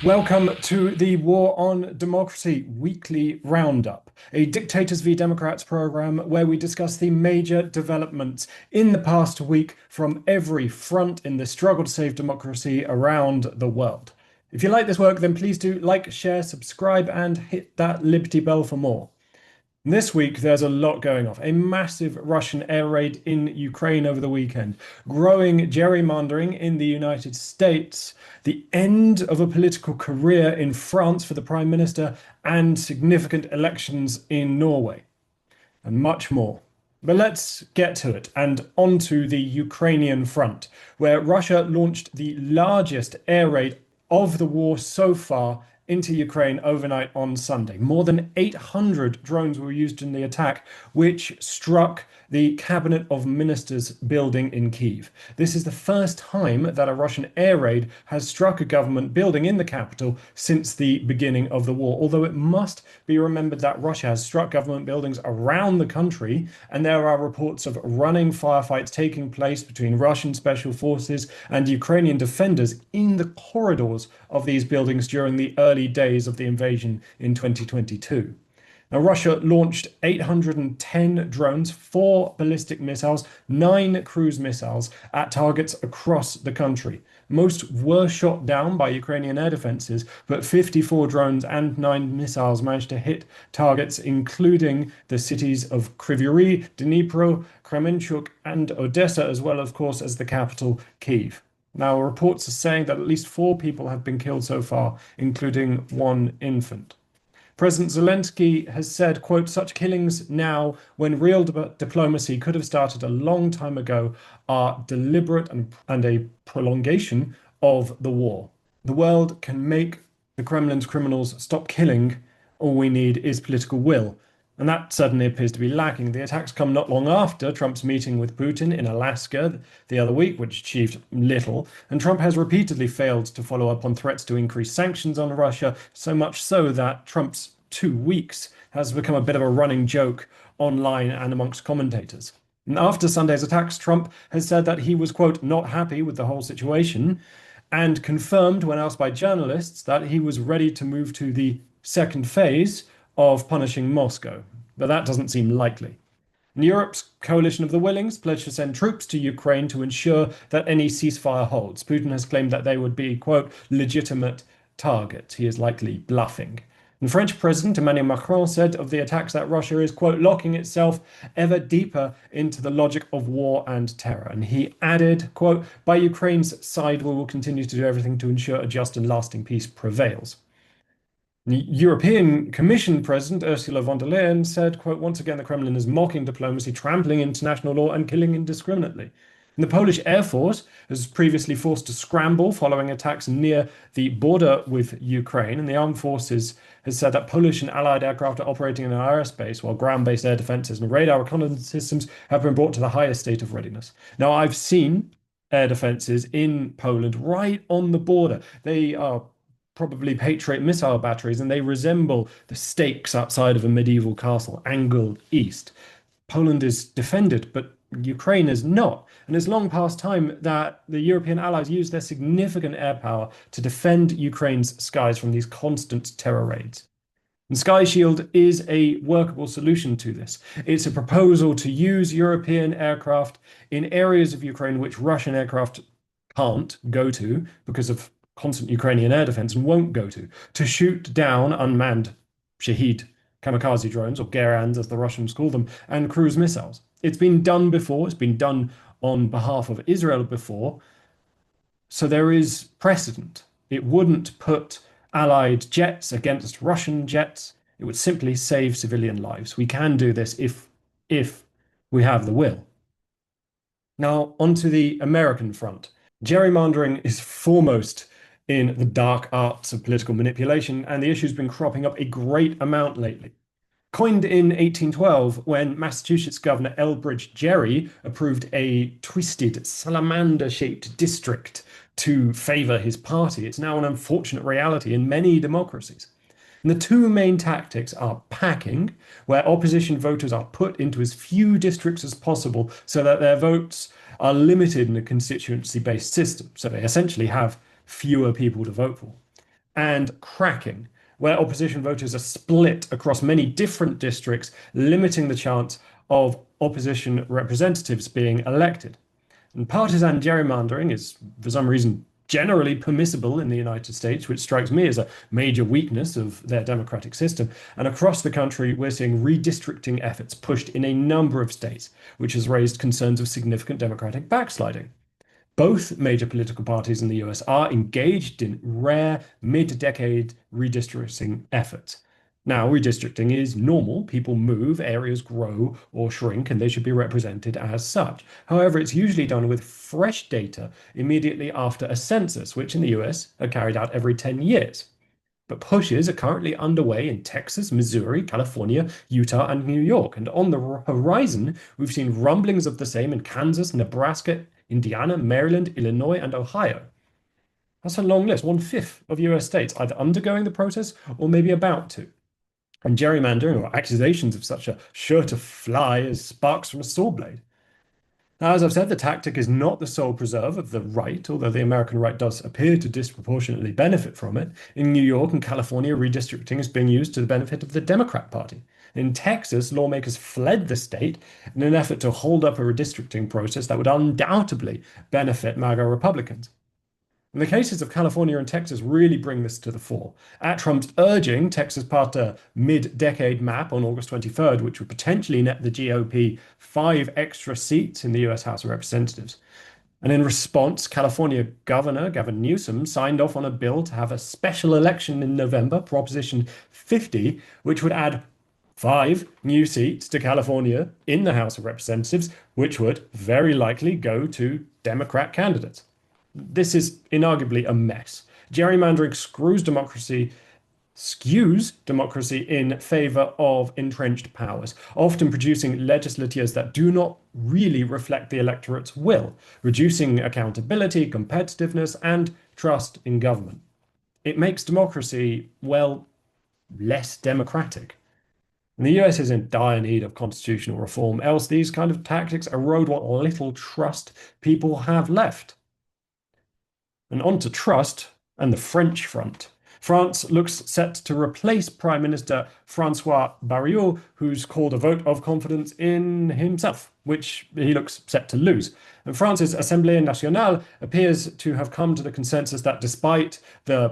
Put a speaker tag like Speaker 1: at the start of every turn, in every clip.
Speaker 1: Welcome to the War on Democracy Weekly Roundup, a Dictators v Democrats program where we discuss the major developments in the past week from every front in the struggle to save democracy around the world. If you like this work, then please do like, share, subscribe, and hit that Liberty Bell for more. This week, there's a lot going off. A massive Russian air raid in Ukraine over the weekend, growing gerrymandering in the United States, the end of a political career in France for the Prime Minister, and significant elections in Norway, and much more. But let's get to it and onto the Ukrainian front, where Russia launched the largest air raid of the war so far into Ukraine overnight on Sunday. More than 800 drones were used in the attack, which struck the Cabinet of Ministers building in Kyiv. This is the first time that a Russian air raid has struck a government building in the capital since the beginning of the war. Although it must be remembered that Russia has struck government buildings around the country, and there are reports of running firefights taking place between Russian special forces and Ukrainian defenders in the corridors of these buildings during the early days of the invasion in 2022. Now, Russia launched 810 drones, 4 ballistic missiles, 9 cruise missiles at targets across the country. Most were shot down by Ukrainian air defenses, but 54 drones and 9 missiles managed to hit targets, including the cities of Kryvyi Rih, Dnipro, Kremenchuk, and Odessa, as well, of course, as the capital, Kyiv. Now, reports are saying that at least 4 people have been killed so far, including 1 infant. President Zelenskyy has said, quote, "Such killings now, when real diplomacy could have started a long time ago, are deliberate and a prolongation of the war. The world can make the Kremlin's criminals stop killing. All we need is political will." And that certainly appears to be lacking. The attacks come not long after Trump's meeting with Putin in Alaska the other week, which achieved little. And Trump has repeatedly failed to follow up on threats to increase sanctions on Russia, so much so that Trump's 2 weeks has become a bit of a running joke online and amongst commentators. And after Sunday's attacks, Trump has said that he was, quote, "not happy with the whole situation," and confirmed, when asked by journalists, that he was ready to move to the second phase of punishing Moscow, but that doesn't seem likely. And Europe's coalition of the willings pledged to send troops to Ukraine to ensure that any ceasefire holds. Putin has claimed that they would be, quote, "legitimate targets." He is likely bluffing. And French President Emmanuel Macron said of the attacks that Russia is, quote, "locking itself ever deeper into the logic of war and terror." And he added, quote, "by Ukraine's side, we will continue to do everything to ensure a just and lasting peace prevails." The European Commission President Ursula von der Leyen said, quote, "once again, the Kremlin is mocking diplomacy, trampling international law, and killing indiscriminately." And the Polish Air Force was previously forced to scramble following attacks near the border with Ukraine. And the armed forces has said that Polish and allied aircraft are operating in an airspace, while ground-based air defenses and radar reconnaissance systems have been brought to the highest state of readiness. Now, I've seen air defenses in Poland right on the border. They are probably Patriot missile batteries, and they resemble the stakes outside of a medieval castle, angled east. Poland is defended, but Ukraine is not. And it's long past time that the European allies use their significant air power to defend Ukraine's skies from these constant terror raids. And Sky Shield is a workable solution to this. It's a proposal to use European aircraft in areas of Ukraine which Russian aircraft can't go to because of constant Ukrainian air defense and won't go to shoot down unmanned Shahed kamikaze drones, or Gerrans as the Russians call them, and cruise missiles. It's been done before. It's been done on behalf of Israel before. So there is precedent. It wouldn't put Allied jets against Russian jets. It would simply save civilian lives. We can do this if we have the will. Now, onto the American front. Gerrymandering is foremost in the dark arts of political manipulation, and the issue's been cropping up a great amount lately. Coined in 1812, when Massachusetts Governor Elbridge Gerry approved a twisted, salamander-shaped district to favor his party, it's now an unfortunate reality in many democracies. And the 2 main tactics are packing, where opposition voters are put into as few districts as possible so that their votes are limited in a constituency-based system. So they essentially have fewer people to vote for. and cracking, where opposition voters are split across many different districts, limiting the chance of opposition representatives being elected. And partisan gerrymandering is, for some reason, generally permissible in the United States, which strikes me as a major weakness of their democratic system. And across the country, we're seeing redistricting efforts pushed in a number of states, which has raised concerns of significant democratic backsliding. Both major political parties in the US are engaged in rare mid-decade redistricting efforts. Now, redistricting is normal. People move, areas grow or shrink, and they should be represented as such. However, it's usually done with fresh data immediately after a census, which in the US are carried out every 10 years. But pushes are currently underway in Texas, Missouri, California, Utah, and New York. And on the horizon, we've seen rumblings of the same in Kansas, Nebraska, Indiana, Maryland, Illinois, and Ohio. That's a long list, 1/5 of US states either undergoing the process or maybe about to. And gerrymandering, or accusations of such, are sure to fly as sparks from a saw blade. Now, as I've said, the tactic is not the sole preserve of the right, although the American right does appear to disproportionately benefit from it. In New York and California, redistricting is being used to the benefit of the Democrat Party. In Texas, lawmakers fled the state in an effort to hold up a redistricting process that would undoubtedly benefit MAGA Republicans. And the cases of California and Texas really bring this to the fore. At Trump's urging, Texas passed a mid-decade map on August 23rd, which would potentially net the GOP 5 extra seats in the US House of Representatives. And in response, California Governor Gavin Newsom signed off on a bill to have a special election in November, Proposition 50, which would add 5 new seats to California in the House of Representatives, which would very likely go to Democrat candidates. This is inarguably a mess. Gerrymandering skews democracy in favor of entrenched powers, often producing legislatures that do not really reflect the electorate's will, reducing accountability, competitiveness, and trust in government. It makes democracy, well, less democratic. And the US is in dire need of constitutional reform, else these kind of tactics erode what little trust people have left. And on to trust and the French front. France looks set to replace Prime Minister François Bayrou, who's called a vote of confidence in himself, which he looks set to lose. And France's Assemblée Nationale appears to have come to the consensus that despite the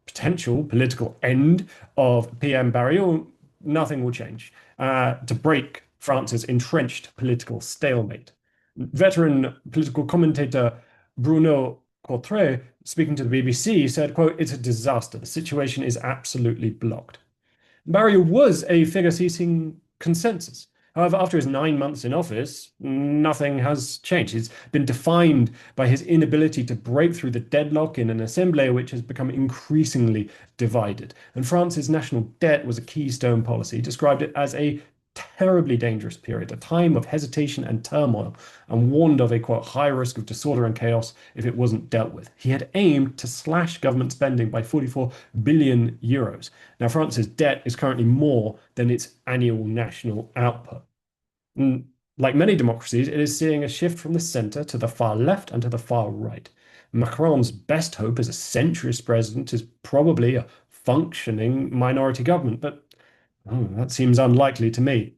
Speaker 1: potential political end of PM Bayrou, nothing will change to break France's entrenched political stalemate. Veteran political commentator Bruno Courtrai, speaking to the BBC, said, quote, "It's a disaster. The situation is absolutely blocked." Bayrou was a figure seeking consensus. However, after his 9 months in office, nothing has changed. He's been defined by his inability to break through the deadlock in an assembly which has become increasingly divided. And France's national debt was a keystone policy. He described it as a terribly dangerous period, a time of hesitation and turmoil, and warned of a, quote, high risk of disorder and chaos if it wasn't dealt with. He had aimed to slash government spending by 44 billion euros. Now, France's debt is currently more than its annual national output. And like many democracies, it is seeing a shift from the center to the far left and to the far right. Macron's best hope as a centrist president is probably a functioning minority government, but that seems unlikely to me.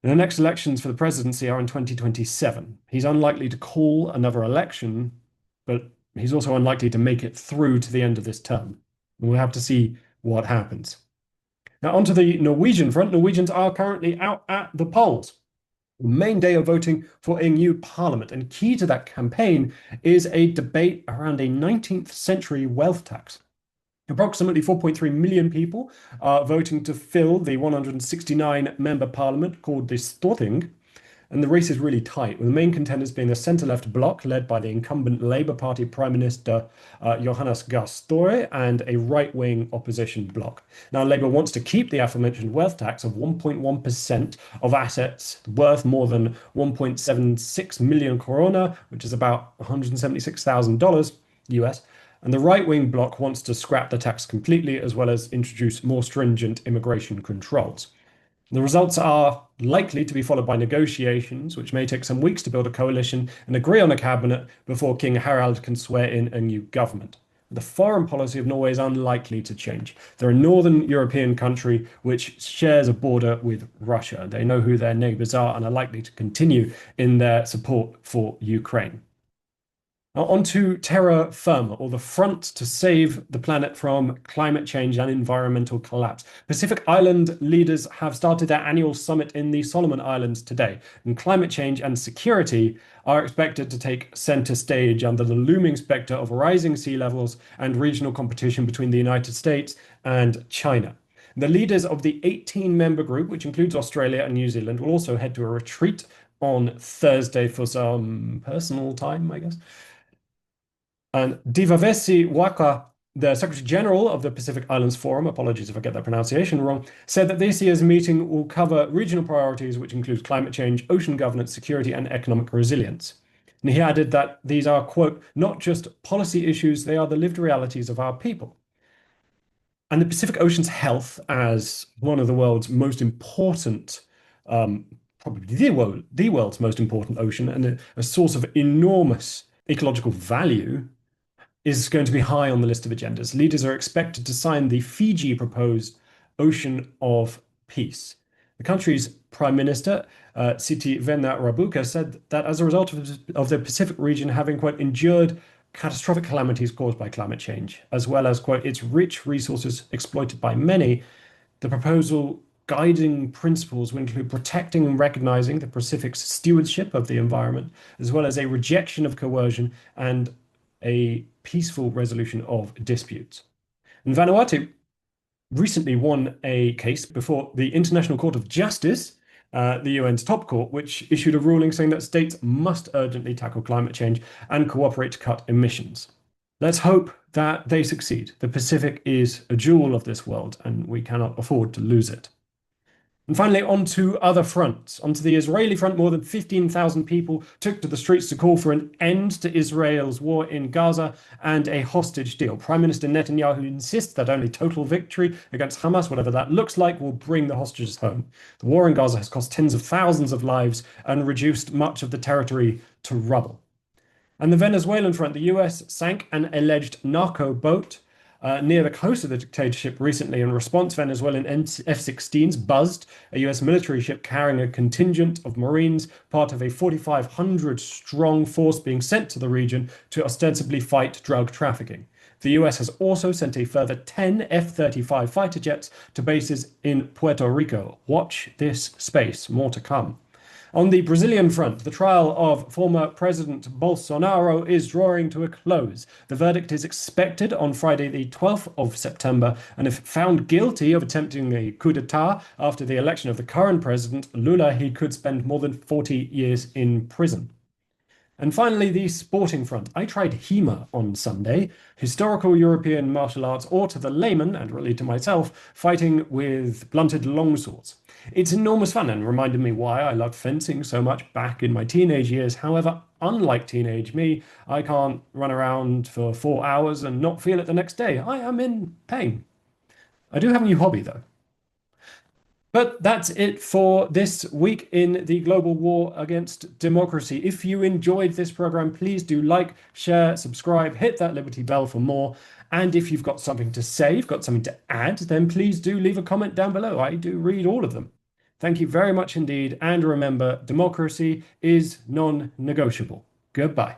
Speaker 1: And the next elections for the presidency are in 2027. He's unlikely to call another election, but he's also unlikely to make it through to the end of this term. We'll have to see what happens. Now, onto the Norwegian front. Norwegians are currently out at the polls. The main day of voting for a new parliament, and key to that campaign is a debate around a 19th century wealth tax. Approximately 4.3 million people are voting to fill the 169-member parliament called the Storting, and the race is really tight, with the main contenders being the centre-left bloc led by the incumbent Labour Party Prime Minister Johannes Gahr Støre and a right-wing opposition bloc. Now, Labour wants to keep the aforementioned wealth tax of 1.1% of assets worth more than 1.76 million krona, which is about $176,000 US. And the right-wing bloc wants to scrap the tax completely, as well as introduce more stringent immigration controls. The results are likely to be followed by negotiations, which may take some weeks to build a coalition and agree on a cabinet before King Harald can swear in a new government. The foreign policy of Norway is unlikely to change. They're a northern European country which shares a border with Russia. They know who their neighbors are and are likely to continue in their support for Ukraine. Now, on to terra firma, or the front to save the planet from climate change and environmental collapse. Pacific Island leaders have started their annual summit in the Solomon Islands today, and climate change and security are expected to take center stage under the looming specter of rising sea levels and regional competition between the United States and China. The leaders of the 18-member group, which includes Australia and New Zealand, will also head to a retreat on Thursday for some personal time, I guess. And Divavesi Waka, the Secretary General of the Pacific Islands Forum, apologies if I get that pronunciation wrong, said that this year's meeting will cover regional priorities, which includes climate change, ocean governance, security, and economic resilience. And he added that these are, quote, not just policy issues, they are the lived realities of our people. And the Pacific Ocean's health, as one of the world's most important, probably the world's most important ocean, and a source of enormous ecological value, is going to be high on the list of agendas. Leaders are expected to sign the Fiji proposed Ocean of Peace. The country's Prime Minister, Siti Rabuka, said that as a result of the Pacific region having, quote, endured catastrophic calamities caused by climate change, as well as, quote, its rich resources exploited by many, the proposal guiding principles will include protecting and recognizing the Pacific's stewardship of the environment, as well as a rejection of coercion and a peaceful resolution of disputes. And Vanuatu recently won a case before the International Court of Justice, the UN's top court, which issued a ruling saying that states must urgently tackle climate change and cooperate to cut emissions. Let's hope that they succeed. The Pacific is a jewel of this world, and we cannot afford to lose it. And finally, on to other fronts. Onto the Israeli front, more than 15,000 people took to the streets to call for an end to Israel's war in Gaza and a hostage deal. Prime Minister Netanyahu insists that only total victory against Hamas, whatever that looks like, will bring the hostages home. The war in Gaza has cost tens of thousands of lives and reduced much of the territory to rubble. And the Venezuelan front, the US sank an alleged narco boat near the coast of the dictatorship recently. In response, Venezuelan F-16s buzzed a US military ship carrying a contingent of Marines, part of a 4,500-strong force being sent to the region to ostensibly fight drug trafficking. The US has also sent a further 10 F-35 fighter jets to bases in Puerto Rico. Watch this space, more to come. On the Brazilian front, the trial of former President Bolsonaro is drawing to a close. The verdict is expected on Friday, the 12th of September, and if found guilty of attempting a coup d'etat after the election of the current president, Lula, he could spend more than 40 years in prison. And finally, the sporting front. I tried HEMA on Sunday, historical European martial arts, or to the layman, and really to myself, fighting with blunted longswords. It's enormous fun and reminded me why I loved fencing so much back in my teenage years. However, unlike teenage me, I can't run around for 4 hours and not feel it the next day. I am in pain. I do have a new hobby, though. But that's it for this week in the global war against democracy. If you enjoyed this program, please do like, share, subscribe, hit that Liberty bell for more. And if you've got something to say, you've got something to add, then please do leave a comment down below. I do read all of them. Thank you very much indeed. And remember, democracy is non-negotiable. Goodbye.